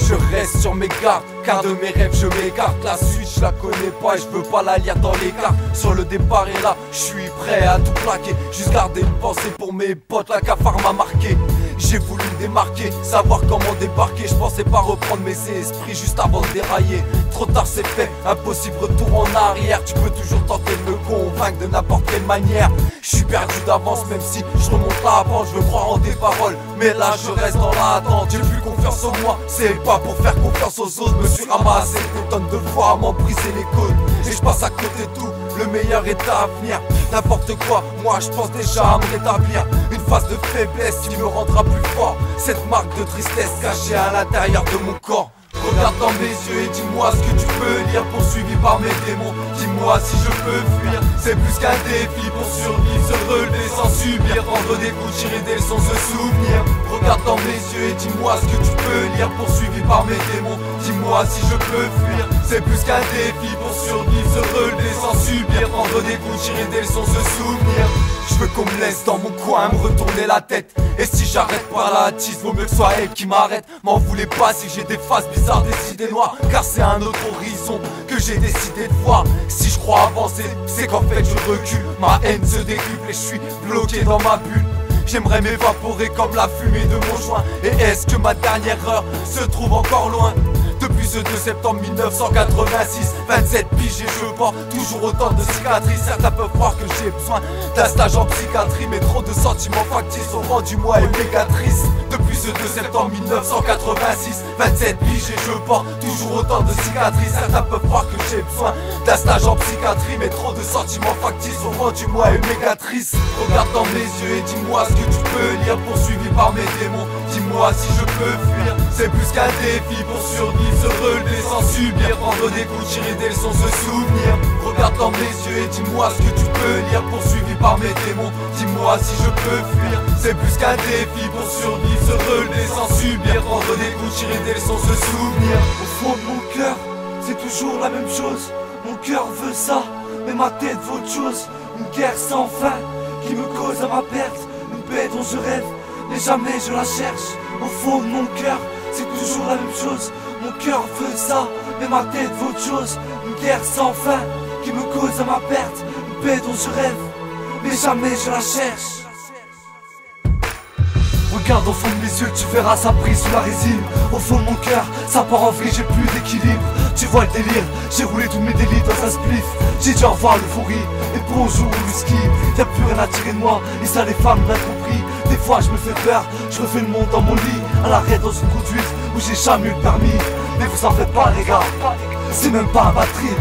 Je reste sur mes gardes, car de mes rêves je m'écarte. La suite je la connais pas et je veux pas la lire dans les cartes. Sur le départ et là, je suis prêt à tout plaquer. Juste garder une pensée pour mes potes, la cafard m'a marqué. J'ai voulu me démarquer, savoir comment débarquer. Je pensais pas reprendre mes esprits juste avant de dérailler. Trop tard c'est fait, impossible retour en arrière. Tu peux toujours tenter de me convaincre de n'importe quelle manière. Je suis perdu d'avance même si je remonte là avant. Je veux croire en tes paroles, mais là je reste dans l'attente. J'ai plus confiance en moi, c'est pas pour faire confiance aux autres. Me suis ramassé des tonnes de fois à m'en briser les côtes. Et je passe à côté de tout, le meilleur est à venir. N'importe quoi, moi je pense déjà à me rétablir. Une phase de faiblesse qui me rendra plus fort. Cette marque de tristesse cachée à l'intérieur de mon corps. Regarde dans mes yeux et dis-moi ce que tu peux lire. Poursuivi par mes démons, dis-moi si je peux fuir. C'est plus qu'un défi pour survivre, se relever sans subir. Prendre des coups, tirer des leçons, se souvenir. Regarde dans mes yeux et dis-moi ce que tu peux lire. Poursuivi par mes démons, dis-moi si je peux fuir. C'est plus qu'un défi pour survivre, se relever sans subir. Prendre des coups, tirer des leçons, se souvenir. Je veux qu'on me laisse dans mon coin me retourner la tête. Et si j'arrête par la hâtise, vaut mieux que ce soit elle qui m'arrête. M'en voulez pas si j'ai des phases bizarres, des idées noires, car c'est un autre horizon que j'ai décidé de voir. Si je crois avancer, c'est qu'en fait je recule. Ma haine se décuple et je suis bloqué dans ma bulle. J'aimerais m'évaporer comme la fumée de mon joint. Et est-ce que ma dernière heure se trouve encore loin? Depuis ce 2 septembre 1986, 27 piges et je porte toujours autant de cicatrices. Certains peuvent croire que j'ai besoin d'un stage en psychiatrie, mais trop de sentiments factices ont rendu moi une méga triste. Depuis ce 2 septembre 1986, 27 piges et je porte toujours autant de cicatrices. Certains peuvent croire que j'ai besoin d'un stage en psychiatrie, mais trop de sentiments factices ont rendu moi une méga triste. Regarde dans mes yeux et dis-moi ce que tu peux lire. Poursuivi par mes démons, dis-moi si je peux fuir. C'est plus qu'un défi pour survivre, se relever sans subir. Prendre des coups, tirer des leçons, se souvenir. Regarde dans mes yeux et dis-moi ce que tu peux lire. Poursuivi par mes démons, dis-moi si je peux fuir. C'est plus qu'un défi pour survivre, se relever sans subir. Prendre des coups, tirer des leçons, se souvenir. Au fond de mon cœur, c'est toujours la même chose. Mon cœur veut ça, mais ma tête veut autre chose. Une guerre sans fin qui me cause à ma perte. Une paix dont je rêve, mais jamais je la cherche. Au fond de mon cœur, c'est toujours la même chose. Mon cœur veut ça, mais ma tête veut autre chose. Une guerre sans fin qui me cause à ma perte. Une paix dont je rêve, mais jamais je la cherche. Regarde au fond de mes yeux, tu verras ça prise sous la résine. Au fond de mon cœur, ça part en vrille, j'ai plus d'équilibre. Tu vois le délire, j'ai roulé tous mes délits dans un spliff. J'ai dit au revoir l'euphorie et bonjour le whisky. Y'a plus rien à tirer de moi, et ça les femmes l'ont compris. Des fois je me fais peur, je refais le monde dans mon lit. À l'arrêt dans une conduite où j'ai jamais eu le permis. Mais vous en faites pas les gars, c'est même pas un batterie.